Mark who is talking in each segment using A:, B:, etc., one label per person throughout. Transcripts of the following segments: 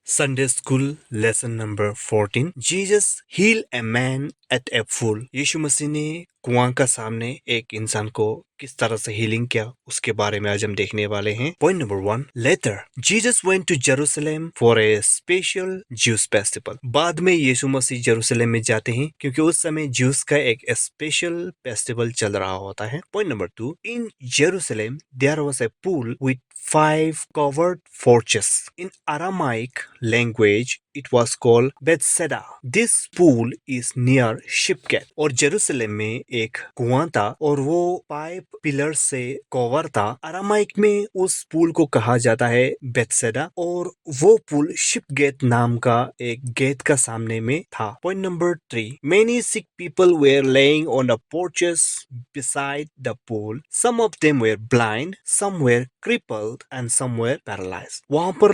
A: Sunday School Lesson number 14. Jesus healed a man at a pool. यीशु मसीह ने कुआं का सामने एक इंसान को किस तरह से हीलिंग किया उसके बारे में आज हम देखने वाले हैं. Point number 1. Later, Jesus went to Jerusalem for a special Jews festival. बाद में यीशु मसीह जेरूसलम में जाते हैं क्योंकि उस समय ज्यूस का एक स्पेशल फेस्टिवल चल रहा होता है. Point number 2. In Jerusalem, there was a pool with 5 covered porches. In Aramaic language, it was called Bethsaida. This pool is near Ship Gate. और जेरूसलम में एक कुआं था और वो 5 पिलर से कवर था. अरामाइक में उस पूल को कहा जाता है बेथसेदा और वो पूल शिप गेट नाम का एक गेट का सामने में था. Point number 3. Many sick people were laying on the porches beside the pool. Some of them were blind, some were crippled and some were paralyzed. वहाँ पर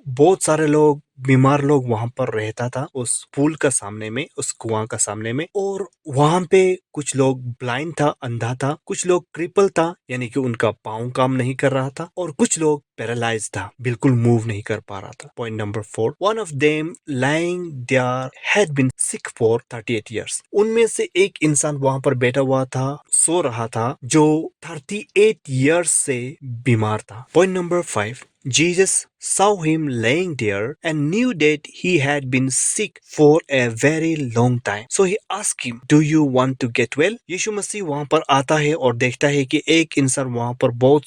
A: बहुत सारे लोग बीमार लोग वहां पर रहता था उस पूल का सामने में, उस कुआं का सामने में. और वहां पे कुछ लोग ब्लाइंड था, अंधा था, कुछ लोग क्रिपल था यानी कि उनका पाँव काम नहीं कर रहा था और कुछ लोग पैरालाइज था, बिल्कुल मूव नहीं कर पा रहा था. Point number 4. One of them lying there had been sick for 38 years. उनमें से एक इंसान वहां पर बैठा हुआ था, सो रहा था, जो 38 years से बीमार था. Point number 5. Jesus saw him laying there and knew that he had been sick for a very long time. So he asked him, "Do you want to get well?" यीशु मसीह वहां पर आता है और देखता है कि एक इंसान वहां पर बहुत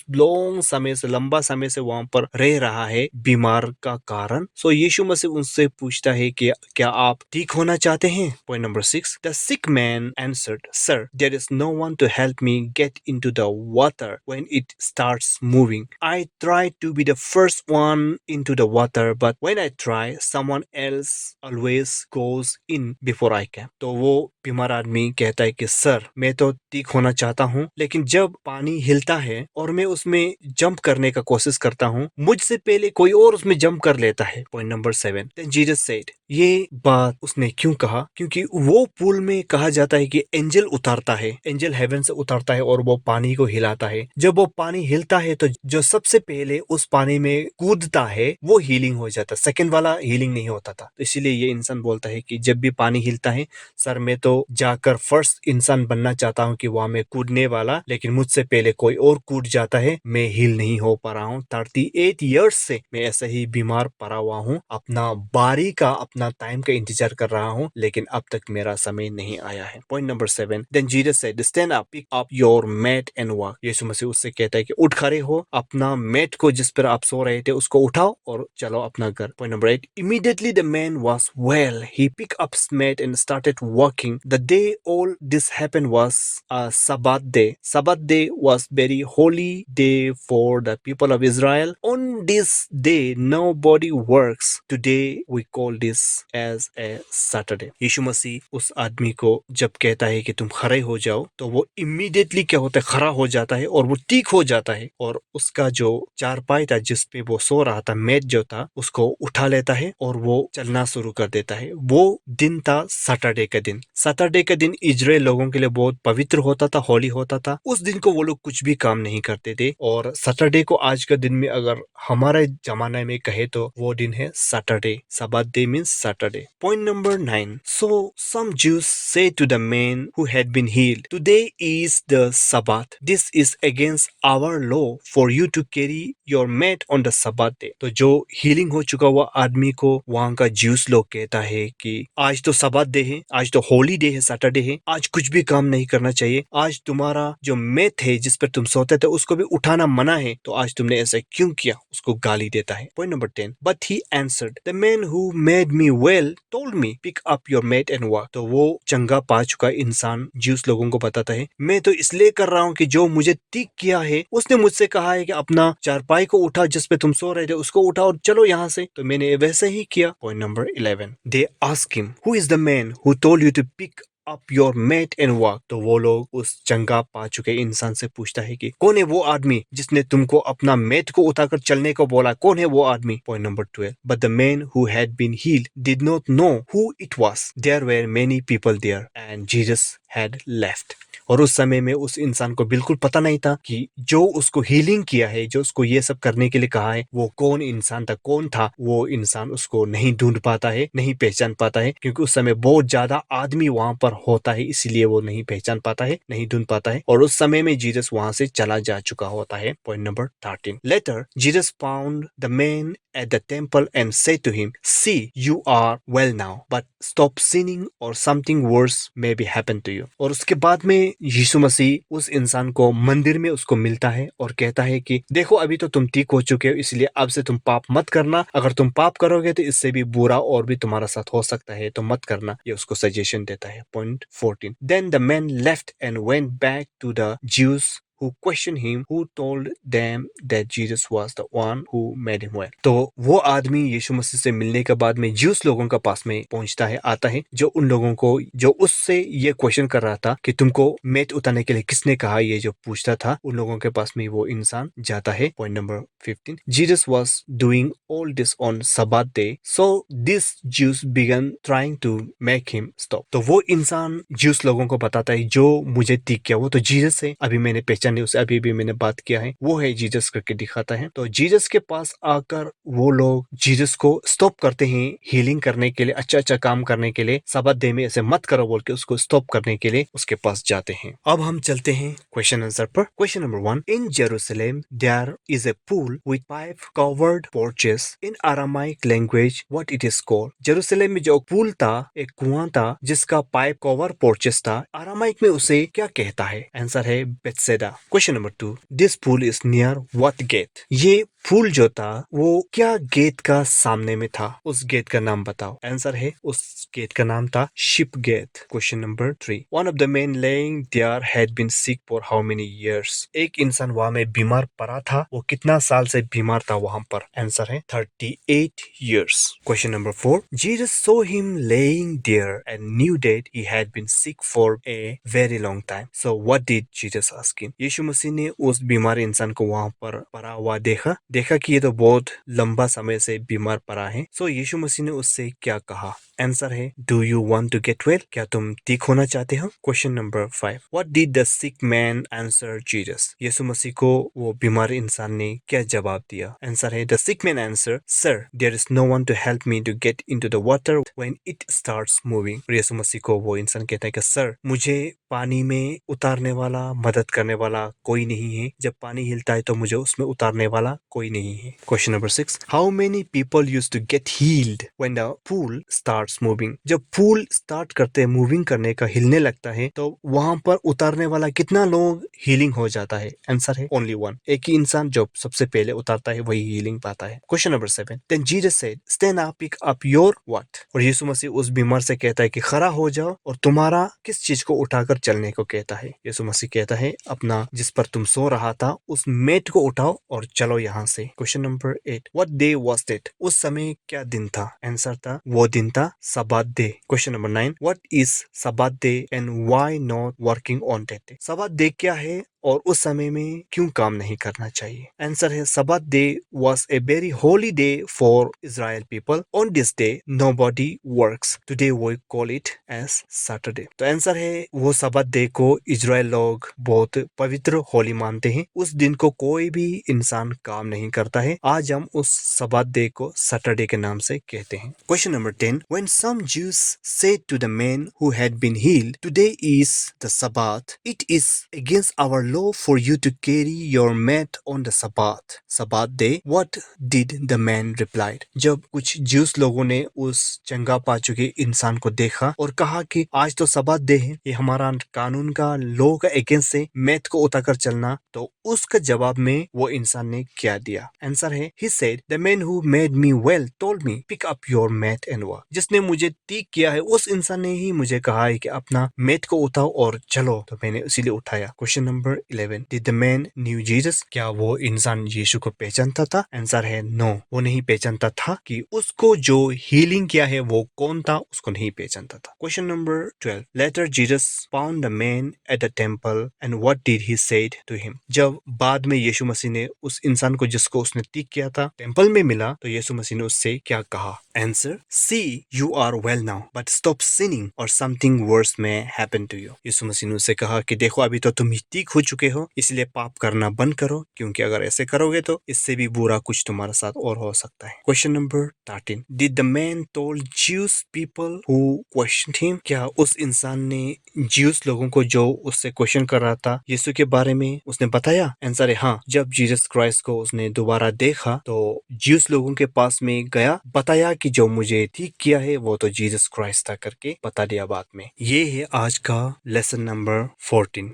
A: लंबा समय से वहां पर रह रहा है बीमार का कारण. So यीशु मसीह उनसे पूछता है कि क्या आप ठीक होना चाहते हैं. Point number 6. The sick man answered, "Sir, there is no one to help me get into the water when it starts moving. I try to be the first one into the water, but when I try, someone else always goes in before I can." तो वो बीमार आदमी कहता है कि sir, मैं तो ठीक होना चाहता हूँ, लेकिन जब पानी हिलता है और मैं उसमें जंप करने का कोशिश करता हूँ, मुझसे पहले कोई और उसमें जंप कर लेता है. Point number 7. Then Jesus said, ये बात उसने क्यों कहा? क्योंकि वो पूल में कहा जाता है कि एंजल उतरता है, एंजल हेवन से उतरता है और वो पानी को हिलाता है. जब वो पानी हिलता है तो जो सबसे पहले उस पानी में कूदता है वो हीलिंग हो जाता है, सेकंड वाला हीलिंग नहीं होता था. तो इसीलिए ये इंसान बोलता है कि जब भी पानी हिलता है, सर मैं तो जाकर फर्स्ट इंसान बनना चाहता हूँ कि वहां में कूदने वाला, लेकिन मुझसे पहले कोई और कूद जाता है, मैं हील नहीं हो पा रहा हूँ. 38 years से मैं ऐसे ही बीमार पड़ा हुआ हूँ, अपना बारी का, अपना टाइम का इंतजार कर रहा हूँ, लेकिन अब तक मेरा समय नहीं आया है. Point number 7. Then Jesus said, "Stand up, pick up your mat and walk." यीशु मसीह उससे कहता है कि उठ खड़े हो, अपना मैट को जिस पर आप सो रहे थे उसको उठाओ और चलो अपना घर. Point number 8. Immediately the man was well. He picked up his mat and started walking. The day all this happened was a Sabbath day. Sabbath day was very holy day for the people of Israel. On this day nobody works. Today we call this as a Saturday. यीशु मसीह उस आदमी को जब कहता है कि तुम खड़े हो जाओ, तो वो इमीडिएटली क्या होता है, खड़ा हो जाता है और वो ठीक हो जाता है और उसका जो चारपाई था जिस पे वो सो रहा था, मैट जो था, उसको उठा लेता है और वो चलना शुरू कर देता है. वो दिन था सैटरडे का दिन. सैटरडे का दिन इजराइल लोगों के लिए बहुत पवित्र होता था, होली होता था. उस दिन को वो लोग कुछ भी काम नहीं करते थे और सैटरडे को आज का दिन में अगर हमारे जमाने में कहे तो वो दिन है Saturday. Sabbath day means Saturday. Point number 9. So some Jews say to the man who had been healed, "Today is the Sabbath. This is against our law for you to carry your mat on the Sabbath day." तो जो healing हो चुका हुआ आदमी को वहां का juice लोग कहता है कि आज तो सब्बात डे है, आज तो होली डे है, सैटरडे है, आज कुछ भी काम नहीं करना चाहिए, आज तुम्हारा जो मैट है जिस पर तुम सोते थे उसको भी उठाना मना है, तो आज तुमने ऐसा क्यों किया, उसको गाली देता है. Point number 10. But he answered, "The man who made me well told me, pick up your mat and walk." तो वो चंगा पा चुका इंसान ज्यूस लोगों को बताता है, मैं तो इसलिए कर रहा हूँ कि जो मुझे ठीक किया है उसने मुझसे कहा है कि अपना चारपाई को उठा जिस पे तुम सो रहे थे, उसको उठा और चलो यहाँ से, तो मैंने वैसे ही किया. Point number 11. They ask him, "Who is the man who told you to pick up your mat and walk?" तो वो लोग उस चंगा पा चुके इंसान से पूछता है कि कौन है वो आदमी जिसने तुमको अपना मैट को उठाकर चलने को बोला, कौन है वो आदमी. Point number 12. But the man who had been healed did not know who it was. There were many people there and Jesus had left. और उस समय में उस इंसान को बिल्कुल पता नहीं था कि जो उसको हीलिंग किया है, जो उसको ये सब करने के लिए कहा है, वो कौन इंसान था, कौन था वो इंसान। उसको नहीं ढूंढ पाता है, नहीं पहचान पाता है, क्योंकि उस समय बहुत ज्यादा आदमी वहां पर होता है, इसलिए वो नहीं पहचान पाता है, नहीं ढूंढ पाता है। और उस समय में जीसस वहां से चला जा चुका होता है। Point number 13। Later, Jesus found the man at the temple and said to him, "See, you are well now, but stop sinning or something worse may be happen to you." और उसके बाद में यीशु मसीह उस इंसान को मंदिर में उसको मिलता है और कहता है कि देखो, अभी तो तुम ठीक हो चुके हो, इसलिए अब से तुम पाप मत करना। अगर तुम पाप करोगे तो इससे भी बुरा और भी तुम्हारा साथ हो सकता है, तो मत करना। ये उसको सजेशन देता है। Point 14। Then the man left and went back to the Jews who questioned him, who told them that Jesus was the one who made him well. तो वो आदमी यीशु मसीह से मिलने के बाद में ज्यूस लोगों के पास में पहुंचता है, आता है, जो उन लोगों को, जो उससे ये क्वेश्चन कर रहा था कि तुमको मेट उतारने के लिए किसने कहा, ये जो पूछता था, उन लोगों के पास में वो इंसान जाता है। Point number 15। Jesus was doing all this on Sabbath day, so these Jews began trying to make him stop. तो वो इंसान ज्यूस लोगों को बताता है, जो मुझे ठीक किया वो तो जीसस है, अभी मैंने पहचान उसे, अभी भी मैंने बात किया है, वो है जीसस करके दिखाता है। तो जीसस के पास आकर वो लोग जीसस को स्टॉप करते हैं हीलिंग करने के लिए, अच्छा अच्छा काम करने के लिए। सब्बात डे में ऐसे मत करो बोल के उसको स्टॉप करने के लिए उसके पास जाते हैं। अब हम चलते हैं क्वेश्चन आंसर पर। Question number 1। In Jerusalem there is a pool with 5 covered porches. In Aramaic language what it is called. Jerusalem में जो पूल था, एक कुआं था जिसका 5 कवर पोर्चेस था, अरामाइक में उसे क्या कहता है? आंसर है Bethesda. Question number 2। This pool is near what gate. ये पूल जो था वो क्या गेट का सामने में था? उस गेट का नाम बताओ। आंसर है उस गेट का नाम था ship gate. Question number 3। One of the man lying there had been sick for how many years. एक इंसान वहां में बीमार पड़ा था, वो कितना साल से बीमार था वहां पर? आंसर है 38 years. Question number 4। Jesus saw him laying there and knew that he had been sick for a very long time. So what did Jesus ask him? यीशु मसीह ने उस बीमार इंसान को वहां पर पड़ा हुआ देखा कि ये तो बहुत लंबा समय से बीमार पड़ा है। सो यीशु मसीह ने उससे क्या कहा? आंसर है do you want to get well. क्या तुम ठीक होना चाहते हो? Question number 5। What did the sick man answer Jesus. यीशु मसीह को वो बीमार इंसान ने क्या जवाब दिया? आंसर है the sick man answer, sir there is no one to help me to get into the water when it starts moving. यीशु मसीह को वो इंसान कहता है कि सर, मुझे पानी में उतारने वाला, मदद करने वाला कोई नहीं है। जब पानी हिलता है तो मुझे उसमें उतारने वाला कोई नहीं है। Question number 6। How many people use to get healed when the pool starts moving. जब पूल स्टार्ट करते, मूविंग करने का, हिलने लगता है, तो वहां पर उतारने वाला कितना लोग हीलिंग हो जाता है? आंसर है ओनली वन। एक ही इंसान जो सबसे पहले उतारता है वही हीलिंग पाता है। Question number 7। Then Jesus said stand up, pick up your what. और यीशु मसीह उस बीमार से कहता है कि खड़ा हो जाओ, और तुम्हारा किस चीज को उठाकर चलने को कहता है? यीशु मसीह कहता है अपना जिस पर तुम सो रहा था उस मेट को उठाओ और चलो यहाँ से। Question number 8। What day was it. उस समय क्या दिन था? आंसर था वो दिन था Sabbath day. Question number 9। What is Sabbath day and why not working on that day. Sabbath day क्या है और उस समय में क्यों काम नहीं करना चाहिए? आंसर है Sabbath day was a very holy day for Israel people. On this day nobody works. Today we call it as Saturday. तो आंसर है वो सब्बात डे को इजराइल लोग बहुत पवित्र होली मानते हैं। उस दिन को कोई भी इंसान काम नहीं करता है। आज हम उस सब्बात डे को सैटरडे के नाम से कहते हैं। Question number 10। When some Jews said to the man who had been healed, today is the Sabbath. It is against our law for you to carry your mat on the Sabbath day. What did the man replied? जब कुछ juice लोगों ने उस चंगा पा चुके इंसान को देखा और कहा कि आज तो सब्बात डे है, ये हमारा कानून का, लॉ का अगेंस्ट है, मैट को उतारकर चलना, तो उसका जवाब में वो इंसान ने क्या दिया? आंसर है he said the man who made me well told me pick up your mat and walk. जिसने मुझे ठीक किया है उस इंसान ने ही मुझे कहा है कि अपना मैट को उठाओ और चलो, तो मैंने इसीलिए उठाया। Question number 11 Did the man knew Jesus? क्या वो इंसान यीशु को पहचानता था? आंसर है नो, वो नहीं पहचानता था कि उसको जो हीलिंग किया है वो कौन था, उसको नहीं पहचानता था। Question number 12 Later Jesus found the man at the temple and what did he say to him? जब बाद में यीशु मसीह ने उस इंसान को जिसको उसने ठीक किया था टेंपल में मिला तो यीशु मसीह ने उससे क्या कहा? Answer See, you are well now, but stop sinning or something worse may happen to you. यीशु मसीह ने उससे कहा कि देखो अभी तो तुम ठीक हो चुके हो, इसलिए पाप करना बंद करो, क्योंकि अगर ऐसे करोगे तो इससे भी बुरा कुछ तुम्हारे साथ और हो सकता है। Question number 13 Did the man told Jews people who questioned him? क्या उस इंसान ने ज्यूस लोगों को जो उससे क्वेश्चन कर रहा था यीशु के बारे में उसने बताया? आंसर है हाँ। जब जीसस क्राइस्ट को उसने दोबारा देखा तो ज्यूस लोगों के पास में गया, बताया कि जो मुझे ठीक किया है वो तो जीसस क्राइस्ट था करके बता दिया बाद में। ये है आज का लेसन नंबर 14।